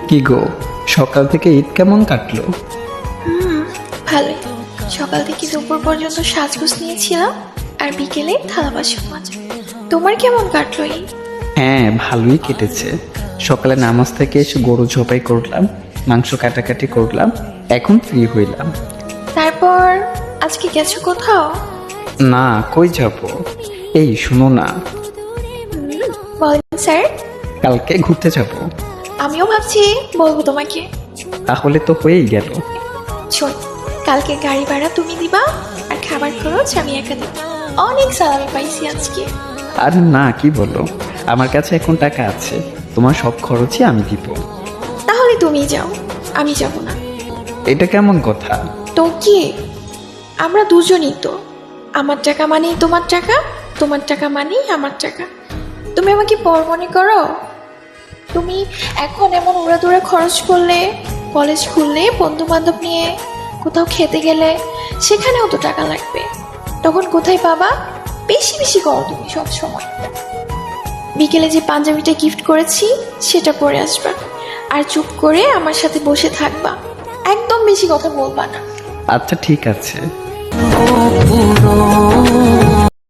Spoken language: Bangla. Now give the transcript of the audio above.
কি গো, সকাল থেকে ঈদ কেমন কাটলো? ভালোই। সকাল থেকে দুপুর পর্যন্ত সাজগোজ নিয়েছিলাম, আর বিকেলে থালা বাসন মাজা। তোমার কেমন কাটলো এই? হ্যাঁ, ভালোই কেটেছে। সকালে নামাজ থেকে এসে গরু ঝোপাই করলাম, মাংস কাটাকাটি করলাম, এখন ফ্রি হইলাম। তারপর আজকে গেছো কোথাও? না, কই যাব? এই শুনো না, বলেন স্যার। কালকে ঘুরতে যাব। আমিও ভাবছি বলবো তোমাকে। তাহলে তো হয়েই গেল। শোন, কালকে গাড়ি ভাড়া তুমি দিবা, আর খাবার খরচ আমি একা দিব। অনেক সালামি পাইছি আজকে। আর না, কি বলো, আমার কাছে এখন টাকা আছে, তোমার সব খরচই আমি দিব। তাহলে তুমি যাও, আমি যাব না। এটা কেমন কথা? তো কি, আমরা দুজনই তো। আমার টাকা মানেই তোমার টাকা, তোমার টাকা মানেই আমার টাকা। তুমি আমাকে পর মনে করো? তুমি এখন এমন উড়াদুড়া খরচ করলে, কলেজ খুললে, বন্ধু বান্ধব নিয়ে কোথাও খেতে গেলে সেখানেও তো টাকা লাগবে। তখন কোথায় পাবা? বেশি বেশি করো তুমি সব সময়। বিকেলে যে পাঞ্জাবিটা গিফট করেছি সেটা পরে আসবা, আর চুপ করে আমার সাথে বসে থাকবা। একদম বেশি কথা বলবা না। আচ্ছা ঠিক আছে।